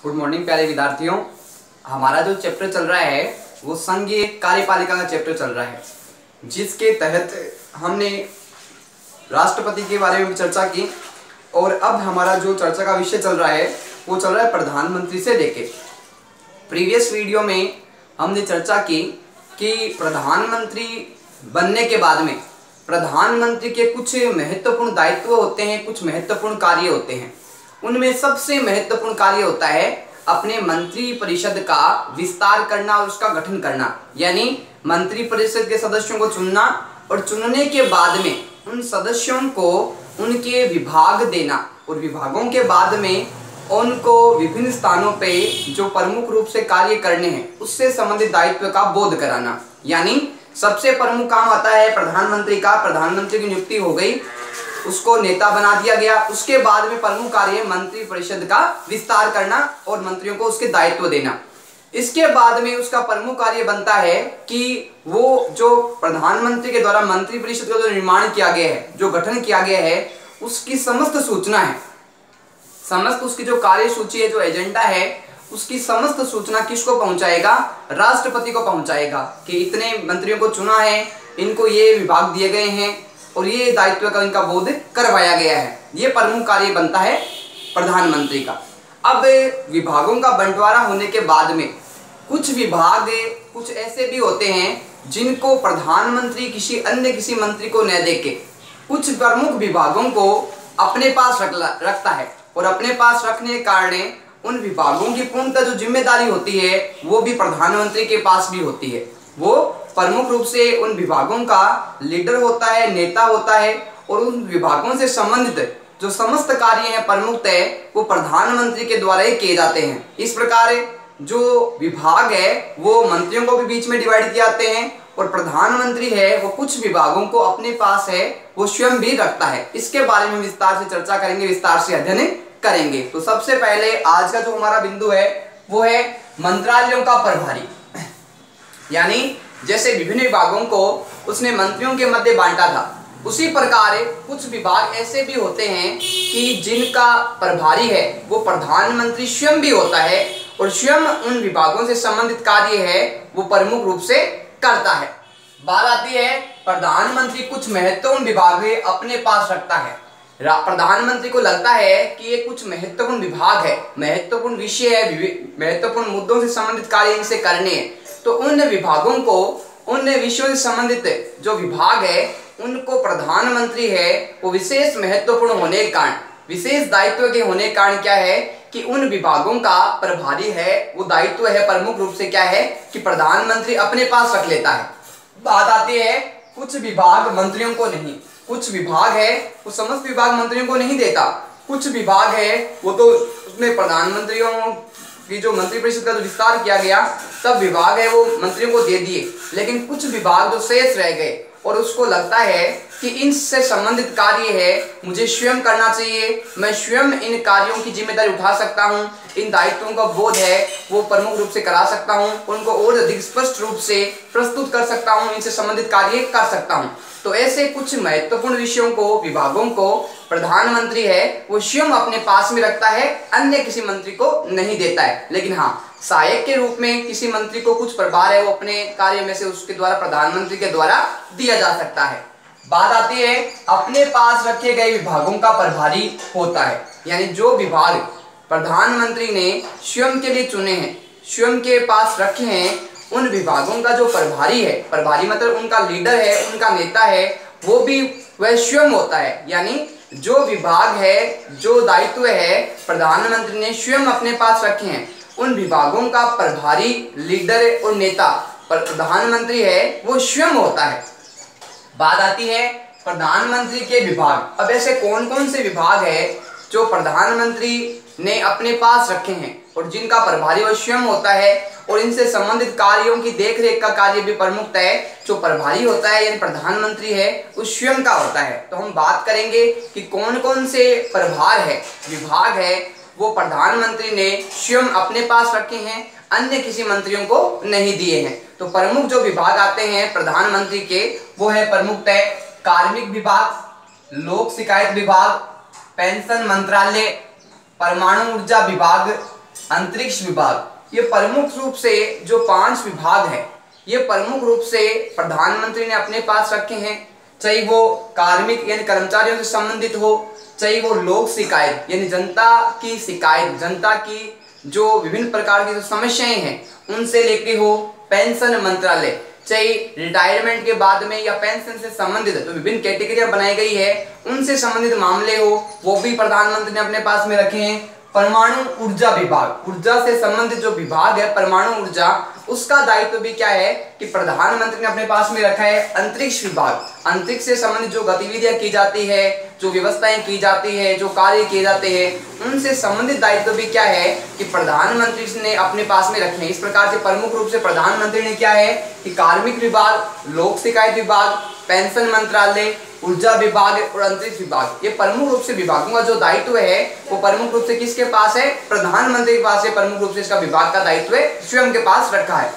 Good morning प्यारे विद्यार्थियों। हमारा जो चैप्टर चल रहा है वो संघीय कार्यपालिका का चैप्टर चल रहा है, जिसके तहत हमने राष्ट्रपति के बारे में चर्चा की। और अब हमारा जो चर्चा का विषय चल रहा है वो चल रहा है प्रधानमंत्री से लेके। प्रीवियस वीडियो में हमने चर्चा की कि प्रधानमंत्री बनने के बाद में प्रधानमंत्री के कुछ महत्वपूर्ण दायित्व होते हैं, कुछ महत्वपूर्ण कार्य होते हैं। उनमें सबसे महत्वपूर्ण कार्य होता है अपने मंत्री परिषद का विस्तार करना और उसका गठन करना, यानी मंत्री परिषद के सदस्यों को चुनना और चुनने के बाद में उन सदस्यों को उनके विभाग देना और विभागों के बाद में उनको विभिन्न स्थानों पे जो प्रमुख रूप से कार्य करने हैं उससे संबंधित दायित्व का बोध कराना। यानी सबसे प्रमुख काम आता है प्रधानमंत्री का। प्रधानमंत्री की नियुक्ति हो गई, उसको नेता बना दिया गया। उसके बाद में प्रमुख कार्य मंत्री परिषद का विस्तार करना और मंत्रियों को उसके दायित्व देना। इसके बाद में उसका प्रमुख कार्य बनता है कि वो जो प्रधानमंत्री के द्वारा मंत्री परिषद का जो निर्माण किया गया है, जो गठन किया गया है, उसकी समस्त सूचना है, समस्त उसकी जो कार्य सूची है, जो एजेंडा है, उसकी समस्त सूचना किसको पहुंचाएगा? राष्ट्रपति को पहुंचाएगा कि इतने मंत्रियों को चुना है, इनको ये विभाग दिए गए हैं और ये दायित्व का इनका बोध करवाया गया है। ये प्रमुख कार्य बनता है प्रधानमंत्री का। अब विभागों का बंटवारा होने के बाद में कुछ विभाग कुछ ऐसे भी होते हैं जिनको प्रधानमंत्री किसी मंत्री को न देके कुछ प्रमुख विभागों को अपने पास रखता है और अपने पास रखने के कारण उन विभागों की पूर्णतः जो जिम्मेदारी होती है वो भी प्रधानमंत्री के पास भी होती है। वो प्रमुख रूप से उन विभागों का लीडर होता है, नेता होता है और उन विभागों से संबंधित जो समस्त कार्य हैं प्रमुखतः वो प्रधानमंत्री के द्वारा ही किए जाते हैं। इस प्रकार जो विभाग है वो मंत्रियों को भी बीच में डिवाइड किए जाते हैं और प्रधानमंत्री है वो कुछ विभागों को अपने पास है वो स्वयं भी रखता है। इसके बारे में विस्तार से चर्चा करेंगे, विस्तार से अध्ययन करेंगे। तो सबसे पहले आज का जो हमारा बिंदु है वो है मंत्रालयों का प्रभारी। यानी जैसे विभिन्न विभागों को उसने मंत्रियों के मध्य बांटा था, उसी प्रकार कुछ विभाग ऐसे भी होते हैं कि जिनका प्रभारी है वो प्रधानमंत्री स्वयं भी होता है और स्वयं उन विभागों से संबंधित कार्य है वो प्रमुख रूप से करता है। बात आती है प्रधानमंत्री कुछ महत्वपूर्ण विभाग अपने पास रखता है। प्रधानमंत्री को लगता है कि ये कुछ महत्वपूर्ण विभाग है, महत्वपूर्ण विषय है, महत्वपूर्ण मुद्दों से संबंधित कार्य इनसे करने हैं, तो उन विभागों को, उन विषयों से संबंधित जो विभाग है उनको प्रधानमंत्री है वो विशेष महत्वपूर्ण होने के कारण, विशेष दायित्व के होने के कारण क्या है कि उन विभागों का प्रभारी है वो दायित्व है प्रमुख रूप से क्या है कि प्रधानमंत्री अपने पास रख लेता है। बात आती है कुछ विभाग मंत्रियों को नहीं, कुछ विभाग है वो समस्त विभाग मंत्रियों को नहीं देता। कुछ विभाग है वो तो उसमें प्रधानमंत्रियों की जो मंत्री परिषद का जो विस्तार किया गया सब विभाग है वो मंत्रियों को दे दिए, लेकिन कुछ विभाग जो शेष रह गए और उसको लगता है कि इनसे संबंधित कार्य है मुझे स्वयं करना चाहिए, मैं स्वयं इन कार्यों की जिम्मेदारी उठा सकता हूं, इन दायित्वों का बोध है वो प्रमुख रूप से करा सकता हूं, उनको और अधिक स्पष्ट रूप से प्रस्तुत कर सकता हूं, इनसे संबंधित कार्य कर सकता हूं। तो ऐसे कुछ महत्वपूर्ण विषयों को, विभागों को प्रधानमंत्री है वो स्वयं अपने पास में रखता है, अन्य किसी मंत्री को नहीं देता है। लेकिन हाँ, सहायक के रूप में किसी मंत्री को कुछ प्रभार है वो अपने कार्य में से उसके द्वारा, प्रधानमंत्री के द्वारा दिया जा सकता है। बात आती है अपने पास रखे गए विभागों का प्रभारी होता है, यानी जो विभाग प्रधानमंत्री ने स्वयं के लिए चुने हैं, स्वयं के पास रखे हैं, उन विभागों का जो प्रभारी है, प्रभारी मतलब उनका लीडर है, उनका नेता है, वो भी वह स्वयं होता है। यानी जो विभाग है, जो दायित्व है प्रधानमंत्री ने स्वयं अपने पास रखे हैं, उन विभागों का प्रभारी, लीडर और नेता प्रधानमंत्री है वो स्वयं होता है। बात आती है प्रधानमंत्री के विभाग। अब ऐसे कौन कौन से विभाग है जो प्रधानमंत्री ने अपने पास रखे हैं और जिनका प्रभारी वह स्वयं होता है और इनसे संबंधित कार्यों की देखरेख का कार्य भी प्रमुखतः जो प्रभारी होता है यानी प्रधानमंत्री है उस स्वयं का होता है। तो हम बात करेंगे कि कौन कौन से प्रभार है, विभाग है वो प्रधानमंत्री ने स्वयं अपने पास रखे हैं, अन्य किसी मंत्रियों को नहीं दिए हैं। तो प्रमुख जो विभाग आते हैं प्रधानमंत्री के वो है प्रमुखतः कार्मिक विभाग, लोक शिकायत विभाग, पेंशन मंत्रालय, परमाणु ऊर्जा विभाग, अंतरिक्ष विभाग। ये प्रमुख रूप से जो 5 विभाग है, ये प्रमुख रूप से प्रधानमंत्री ने अपने पास रखे हैं, चाहे वो कार्मिक यानी कर्मचारियों से संबंधित हो, चाहे वो लोक शिकायत यानी जनता की शिकायत, जनता की जो विभिन्न प्रकार की जो समस्याएं हैं उनसे लेके हो, पेंशन मंत्रालय, चाहे रिटायरमेंट के बाद में या पेंशन से संबंधित तो विभिन्न कैटेगरियां बनाई गई है उनसे संबंधित मामले हो, वो भी प्रधानमंत्री ने अपने पास में रखे हैं। परमाणु ऊर्जा विभाग, ऊर्जा से संबंधित जो विभाग है परमाणु ऊर्जा, उसका दायित्व भी क्या है कि प्रधानमंत्री ने अपने पास में रखा है। अंतरिक्ष विभाग, अंतरिक्ष से संबंधित जो गतिविधियां की जाती है, जो व्यवस्थाएं की जाती है, जो कार्य किए जाते हैं, उनसे संबंधित दायित्व भी क्या है कि प्रधानमंत्री ने अपने पास में रखे हैं। इस प्रकार से प्रमुख रूप से प्रधानमंत्री ने क्या है कि कार्मिक विभाग, लोक शिकायत विभाग, पेंशन मंत्रालय, ऊर्जा विभाग और अंतरिक्ष विभाग, ये प्रमुख रूप से विभागों का जो दायित्व है वो प्रमुख रूप से किसके पास है? प्रधानमंत्री के पास है। प्रमुख रूप से इसका विभाग का दायित्व स्वयं के पास रखा है।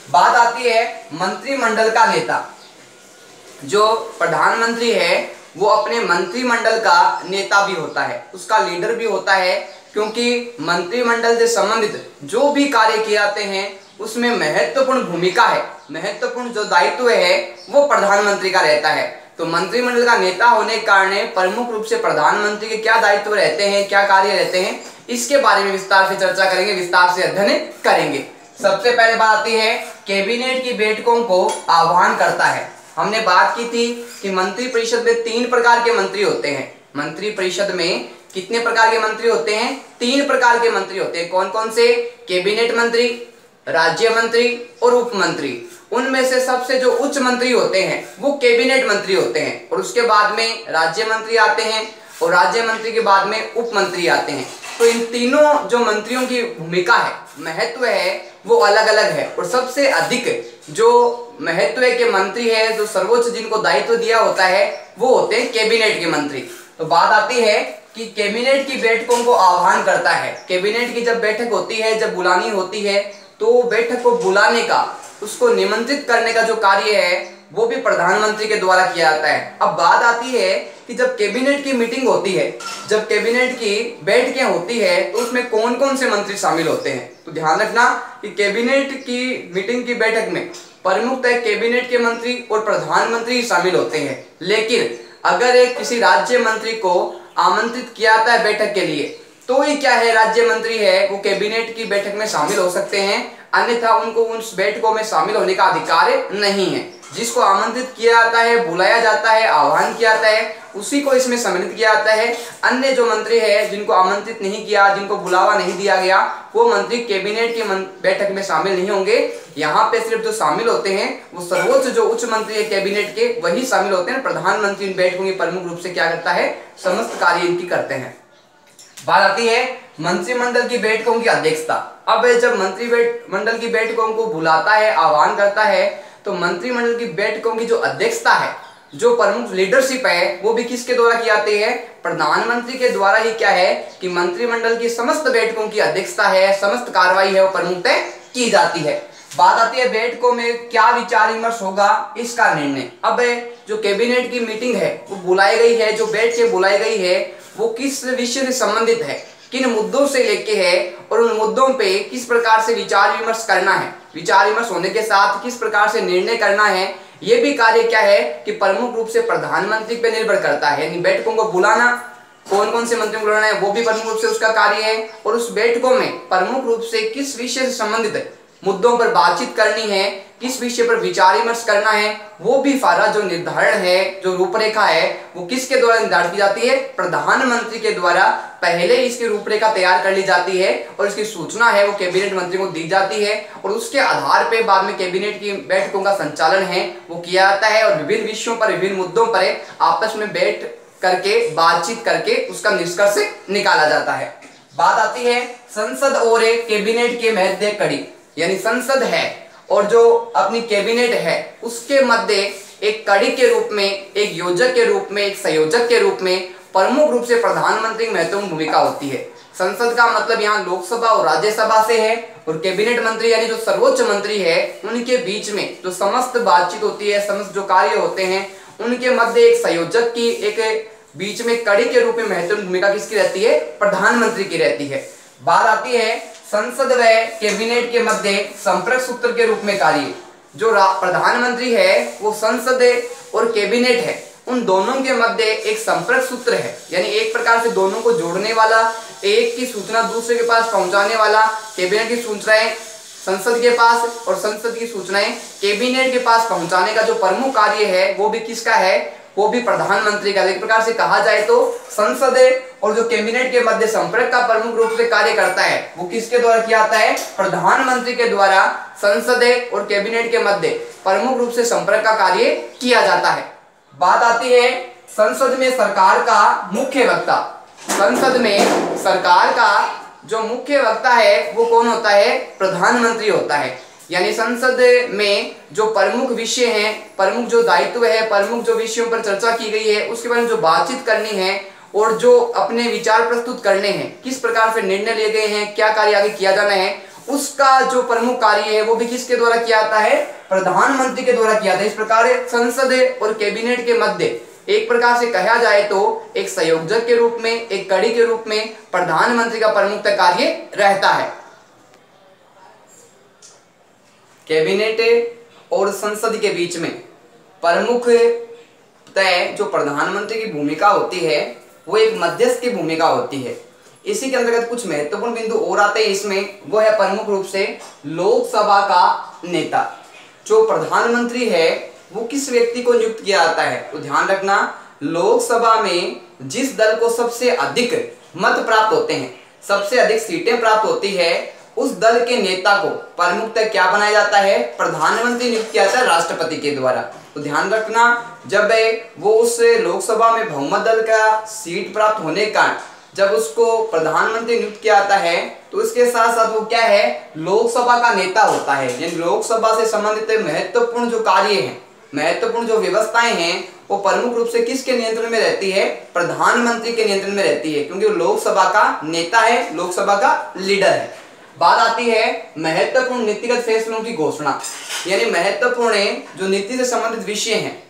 बात आती है मंत्रिमंडल का नेता। जो प्रधानमंत्री है वो अपने मंत्रिमंडल का नेता भी होता है, उसका लीडर भी होता है, क्योंकि मंत्रिमंडल से संबंधित जो भी कार्य किए जाते हैं उसमें महत्वपूर्ण भूमिका है, महत्वपूर्ण जो दायित्व है वो प्रधानमंत्री का रहता है। तो मंत्रिमंडल का नेता होने के कारण प्रमुख रूप से प्रधानमंत्री के क्या दायित्व रहते हैं, क्या कार्य रहते हैं, इसके बारे में विस्तार से चर्चा करेंगे, विस्तार से अध्ययन करेंगे। सबसे पहले बात आती है कैबिनेट की बैठकों को आह्वान करता है। हमने बात की थी कि मंत्रिपरिषद में 3 प्रकार के मंत्री होते हैं। मंत्रिपरिषद में कितने प्रकार के मंत्री होते हैं? 3 प्रकार के मंत्री होते हैं। कौन कौन से? कैबिनेट मंत्री, राज्य मंत्री और उप मंत्री। उनमें से सबसे जो उच्च मंत्री होते हैं वो कैबिनेट मंत्री होते हैं, और उसके बाद में राज्य मंत्री आते हैं, और राज्य मंत्री के बाद में उप मंत्री आते हैं। तो इन तीनों जो मंत्रियों की भूमिका है, महत्व है, वो अलग अलग है। और सबसे अधिक जो महत्व के मंत्री है, जो सर्वोच्च जिनको दायित्व दिया होता है, वो होते हैं कैबिनेट के मंत्री। तो बात आती है कि कैबिनेट की बैठकों को आह्वान करता है। कैबिनेट की जब बैठक होती है, जब बुलानी होती है, तो बैठक को बुलाने का, उसको निमंत्रित करने का जो कार्य है वो भी प्रधानमंत्री के द्वारा किया जाता है। अब बात आती है कि जब कैबिनेट की मीटिंग होती है, जब कैबिनेट की बैठकें होती है, तो उसमें कौन कौन से मंत्री शामिल होते हैं? तो ध्यान रखना कि कैबिनेट की मीटिंग की बैठक में प्रमुखतः कैबिनेट के मंत्री और प्रधानमंत्री शामिल होते हैं। लेकिन अगर एक किसी राज्य मंत्री को आमंत्रित किया जाता है बैठक के लिए, तो ये क्या है, राज्य मंत्री है वो कैबिनेट की बैठक में शामिल हो सकते हैं, अन्यथा उनको उस बैठकों में शामिल होने का अधिकार नहीं है। जिसको आमंत्रित किया जाता है, बुलाया जाता है, आह्वान किया जाता है, उसी को इसमें सम्मिलित किया जाता है। अन्य जो मंत्री है जिनको आमंत्रित नहीं किया, जिनको बुलावा नहीं दिया गया, वो मंत्री कैबिनेट की बैठक में शामिल नहीं होंगे। यहाँ पे सिर्फ जो शामिल होते हैं वो सर्वोच्च जो उच्च मंत्री है कैबिनेट के, वही शामिल होते हैं। प्रधानमंत्री इन बैठकों की प्रमुख रूप से क्या करता है? समस्त कार्य इनकी करते हैं। बात आती है मंत्रिमंडल की बैठकों की अध्यक्षता। अब जब मंत्रिमंडल की बैठकों को बुलाता है, आह्वान करता है, तो मंत्रिमंडल की बैठकों की जो अध्यक्षता है, जो प्रमुख लीडरशिप है, वो भी किसके द्वारा की जाती है? प्रधानमंत्री के द्वारा ही क्या है कि मंत्रिमंडल की समस्त बैठकों की अध्यक्षता है, समस्त कार्रवाई है वो प्रमुखतः की जाती है। बात आती है बैठकों में क्या विचार विमर्श होगा, इसका निर्णय। अब जो कैबिनेट की मीटिंग है वो बुलाई गई है, जो बैठ के बुलाई गई है, वो किस विषय से संबंधित है, किन मुद्दों से लेके है, और उन मुद्दों पे किस प्रकार से विचार विमर्श करना है, विचार विमर्श होने के साथ किस प्रकार से निर्णय करना है, ये भी कार्य क्या है कि प्रमुख रूप से प्रधानमंत्री पे निर्भर करता है। यानी बैठकों को बुलाना, कौन कौन से मंत्रियों को बुलाना है, वो भी प्रमुख रूप से उसका कार्य है, और उस बैठकों में प्रमुख रूप से किस विषय से संबंधित मुद्दों पर बातचीत करनी है, किस विषय पर विचार विमर्श करना है, वो भी सारा जो निर्धारण है, जो रूपरेखा है, वो किसके द्वारा निर्धारित की जाती है? प्रधानमंत्री के द्वारा पहले इसकी रूपरेखा तैयार कर ली जाती है, और इसकी सूचना है वो कैबिनेट मंत्री को दी जाती है, और उसके आधार पर बाद में कैबिनेट की बैठकों का संचालन है वो किया जाता है, और विभिन्न विषयों पर, विभिन्न मुद्दों पर आपस में बैठ करके, बातचीत करके उसका निष्कर्ष निकाला जाता है। बात आती है संसद और कैबिनेट के मध्य कड़ी, यानी संसद है और जो अपनी कैबिनेट है उसके मध्य एक कड़ी के रूप में, एक योजक के रूप में, एक संयोजक के रूप में प्रमुख रूप से प्रधानमंत्री की महत्वपूर्ण भूमिका होती है। संसद का मतलब यहाँ लोकसभा और राज्यसभा से है, और कैबिनेट मंत्री यानी जो सर्वोच्च मंत्री है उनके बीच में जो समस्त बातचीत होती है, समस्त जो कार्य होते हैं, उनके मध्य एक संयोजक की, एक बीच में कड़ी के रूप में महत्वपूर्ण भूमिका किसकी रहती है? प्रधानमंत्री की रहती है। बात आती है संसद व कैबिनेट के मध्य संपर्क सूत्र के रूप में कार्य। जो प्रधानमंत्री है वो संसद और कैबिनेट है, उन दोनों के मध्य एक संपर्क सूत्र है, यानी एक प्रकार से दोनों को जोड़ने वाला, एक की सूचना दूसरे के पास पहुंचाने वाला। कैबिनेट की सूचनाएं संसद के पास और संसद की सूचनाएं कैबिनेट के पास पहुंचाने का जो प्रमुख कार्य है वो भी किसका है, वो भी प्रधानमंत्री का। एक प्रकार से कहा जाए तो संसद और जो कैबिनेट के मध्य संपर्क का प्रमुख रूप से कार्य करता है वो किसके द्वारा किया जाता है, प्रधानमंत्री के द्वारा संसद और कैबिनेट के मध्य प्रमुख रूप से संपर्क का कार्य किया जाता है। बात आती है संसद में सरकार का मुख्य वक्ता। संसद में सरकार का जो मुख्य वक्ता है वो कौन होता है, प्रधानमंत्री होता है। यानी संसद में जो प्रमुख विषय हैं, प्रमुख जो दायित्व है, प्रमुख जो विषयों पर चर्चा की गई है उसके बारे में जो बातचीत करनी है और जो अपने विचार प्रस्तुत करने हैं, किस प्रकार से निर्णय लिए गए हैं, क्या कार्य आगे किया जाना है, उसका जो प्रमुख कार्य है वो भी किसके द्वारा किया जाता है, प्रधानमंत्री के द्वारा किया जाता है। इस प्रकार संसद और कैबिनेट के मध्य एक प्रकार से कहा जाए तो एक संयोजक के रूप में, एक कड़ी के रूप में प्रधानमंत्री का प्रमुख कार्य रहता है। कैबिनेट और संसद के बीच में प्रमुख तय जो प्रधानमंत्री की भूमिका होती है वो एक मध्यस्थ की भूमिका होती है। इसी के अंतर्गत कुछ महत्वपूर्ण बिंदु और आते हैं इसमें, वो है प्रमुख रूप से लोकसभा का नेता। जो प्रधानमंत्री है वो किस व्यक्ति को नियुक्त किया जाता है, तो ध्यान रखना लोकसभा में जिस दल को सबसे अधिक मत प्राप्त होते हैं, सबसे अधिक सीटें प्राप्त होती है, उस दल के नेता को प्रमुखतः क्या बनाया जाता है, प्रधानमंत्री नियुक्त किया जाता है राष्ट्रपति के द्वारा। तो ध्यान रखना जब वो उस लोकसभा में बहुमत दल का सीट प्राप्त होने का जब उसको प्रधानमंत्री नियुक्त किया जाता है तो इसके साथ साथ वो क्या है, लोकसभा का नेता होता है। यानी लोकसभा से संबंधित महत्वपूर्ण जो कार्य हैं, महत्वपूर्ण जो व्यवस्थाएं हैं वो प्रमुख रूप से किसके नियंत्रण में रहती है, प्रधानमंत्री के नियंत्रण में रहती है, क्योंकि वो लोकसभा का नेता है, लोकसभा का लीडर है। बात आती है महत्वपूर्ण नीतिगत फैसलों की घोषणा। यानी महत्वपूर्ण जो नीति से संबंधित विषय हैं,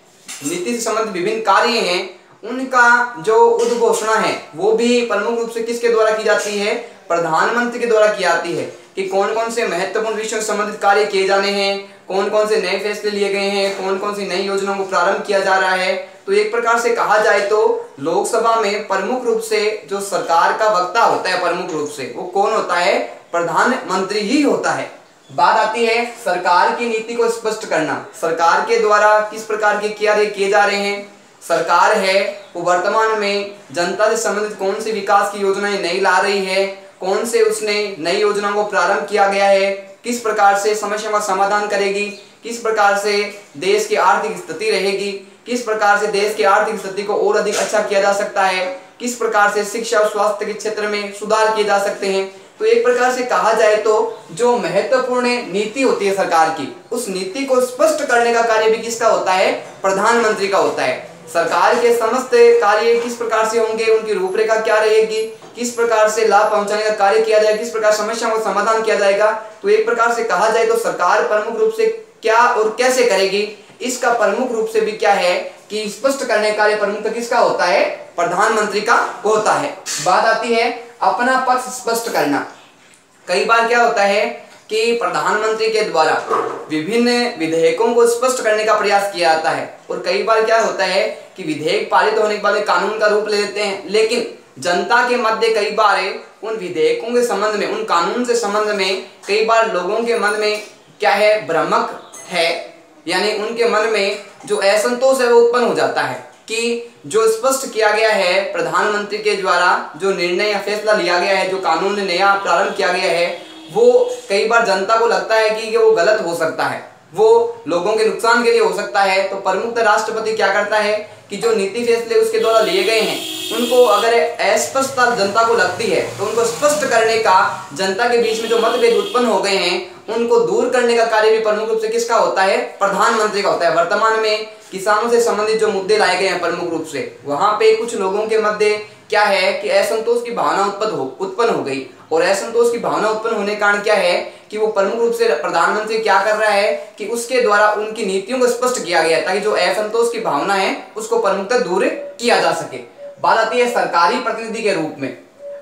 नीति से संबंधित विभिन्न कार्य हैं, उनका जो उद्घोषणा है वो भी प्रमुख रूप से किसके द्वारा की जाती है, प्रधानमंत्री के द्वारा की जाती है। कि कौन कौन से महत्वपूर्ण विषयों से संबंधित कार्य किए जाने हैं, कौन कौन से नए फैसले लिए गए हैं, कौन कौन सी नई योजनाओं को प्रारंभ किया जा रहा है। तो एक प्रकार से कहा जाए तो लोकसभा में प्रमुख रूप से जो सरकार का वक्ता होता है, प्रमुख रूप से वो कौन होता है, प्रधानमंत्री ही होता है। बात आती है सरकार की नीति को स्पष्ट करना। सरकार के द्वारा किस प्रकार के कार्य किए जा रहे हैं, सरकार है वो वर्तमान में जनता से संबंधित कौन सी विकास की योजनाएं नई ला रही है, कौन से उसने नई योजनाओं को प्रारंभ किया गया है, किस प्रकार से समस्याओं का समाधान करेगी, किस प्रकार से देश की आर्थिक स्थिति रहेगी, किस प्रकार से देश की आर्थिक स्थिति को और अधिक अच्छा किया जा सकता है, किस प्रकार से शिक्षा और स्वास्थ्य के क्षेत्र में सुधार किए जा सकते हैं। तो एक प्रकार से कहा जाए तो जो महत्वपूर्ण नीति होती है सरकार की, उस नीति को स्पष्ट करने का कार्य भी किसका होता है, प्रधानमंत्री का होता है। सरकार के समस्त कार्य किस प्रकार से होंगे, उनकी रूपरेखा क्या रहेगी, किस प्रकार से लाभ पहुंचाने का कार्य किया जाएगा, किस प्रकार समस्याओं का समाधान किया जाएगा। तो एक प्रकार से कहा जाए तो सरकार प्रमुख रूप से क्या और कैसे करेगी, इसका प्रमुख रूप से भी क्या है कि स्पष्ट करने का कार्य प्रमुख किसका होता है, प्रधानमंत्री का होता है। बात आती है अपना पक्ष स्पष्ट करना। कई बार क्या होता है कि प्रधानमंत्री के द्वारा विभिन्न विधेयकों को स्पष्ट करने का प्रयास किया जाता है, और कई बार क्या होता है कि विधेयक पारित होने के बाद कानून का रूप ले लेते हैं, लेकिन जनता के मध्य कई बार उन विधेयकों के संबंध में, उन कानून से संबंध में कई बार लोगों के मन में क्या है, भ्रमक है, यानी उनके मन में जो असंतोष है वो उत्पन्न हो जाता है कि जो स्पष्ट किया गया है प्रधानमंत्री के द्वारा, जो निर्णय या फैसला लिया गया है, जो कानून नया प्रारंभ किया गया है, वो कई बार जनता को लगता है कि वो गलत हो सकता है, वो लोगों के नुकसान के लिए हो सकता है। तो प्रमुख राष्ट्रपति क्या करता है कि जो नीति फैसले उसके द्वारा लिए गए हैं उनको अगर अस्पष्टता जनता को लगती है तो उनको स्पष्ट करने का, जनता के बीच में जो मतभेद उत्पन्न हो गए हैं उनको दूर करने का कार्य भी प्रमुख रूप से किसका होता है, प्रधानमंत्री का होता है। वर्तमान में किसानों से संबंधित जो मुद्दे लाए गए हैं प्रमुख रूप से, वहां पे कुछ लोगों के मध्य क्या है कि असंतोष की भावना उत्पन्न हो गई, और असंतोष की भावना उत्पन्न होने के कारण क्या है कि वो प्रमुख रूप से प्रधानमंत्री क्या कर रहा है कि उसके द्वारा उनकी नीतियों को स्पष्ट किया गया ताकि जो असंतोष की भावना है उसको प्रमुखतः दूर किया जा सके। बात आती है सरकारी प्रतिनिधि के रूप में।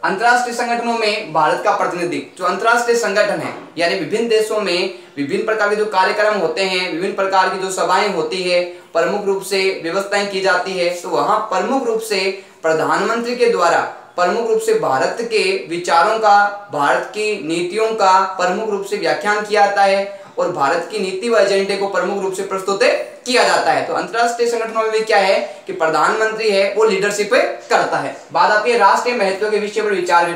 अंतर्राष्ट्रीय संगठनों में भारत का प्रतिनिधि, जो अंतर्राष्ट्रीय संगठन है यानी विभिन्न देशों में विभिन्न प्रकार के जो कार्यक्रम होते हैं, विभिन्न प्रकार की जो सभाएं होती है, प्रमुख रूप से व्यवस्थाएं की जाती है, तो वहां प्रमुख रूप से प्रधानमंत्री के द्वारा प्रमुख रूप से भारत के विचारों का, भारत की नीतियों का प्रमुख रूप से व्याख्यान किया जाता है और भारत की नीति व एजेंडे को प्रमुख रूप से प्रस्तुत किया जाता है। तो अंतर्राष्ट्रीय संगठनों में भी क्या है कि प्रधानमंत्री है वो लीडरशिप करता है। बात आती है राष्ट्रीय महत्व के विषय पर विचार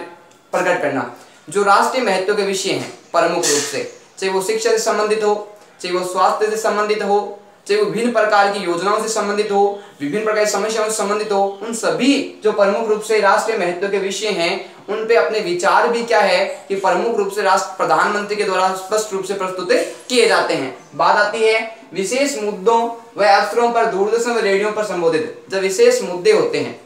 प्रकट करना। जो राष्ट्रीय महत्व के विषय हैं प्रमुख रूप से, चाहे वो शिक्षा से संबंधित हो, चाहे वो स्वास्थ्य से संबंधित हो, चाहे वो विभिन्न प्रकार की योजनाओं से संबंधित हो, विभिन्न प्रकार की समस्याओं से संबंधित हो, उन सभी जो प्रमुख रूप से राष्ट्रीय महत्व के विषय हैं उन पे अपने विचार भी क्या है कि प्रमुख रूप से राष्ट्र प्रधानमंत्री के द्वारा स्पष्ट रूप से प्रस्तुत किए जाते हैं। बात आती है विशेष मुद्दों व अवसरों पर दूरदर्शन व रेडियो पर संबोधित। जब विशेष मुद्दे होते हैं,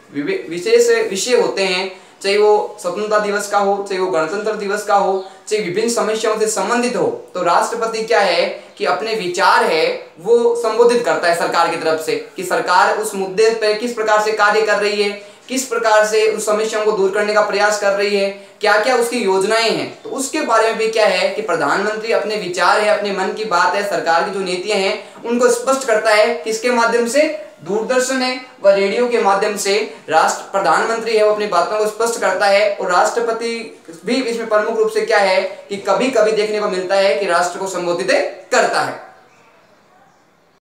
विशेष विषय होते हैं, चाहे वो स्वतंत्रता दिवस का हो, चाहे वो गणतंत्र दिवस का हो, चाहे विभिन्न समस्याओं से संबंधित हो, तो राष्ट्रपति क्या है कि अपने विचार है वो संबोधित करता है सरकार की तरफ से कि सरकार उस मुद्दे पर किस प्रकार से कार्य कर रही है, किस प्रकार से उस समस्याओं को दूर करने का प्रयास कर रही है, क्या क्या उसकी योजनाएं हैं। तो उसके बारे में भी क्या है कि प्रधानमंत्री अपने विचार है, अपने मन की बात है, सरकार की जो नीतियां हैं उनको स्पष्ट करता है। किसके माध्यम से? दूरदर्शन है व रेडियो के माध्यम से राष्ट्र प्रधानमंत्री है वो अपनी बातों को स्पष्ट करता है। और राष्ट्रपति भी इसमें प्रमुख रूप से क्या है कि कभी कभी देखने को मिलता है कि राष्ट्र को संबोधित करता है।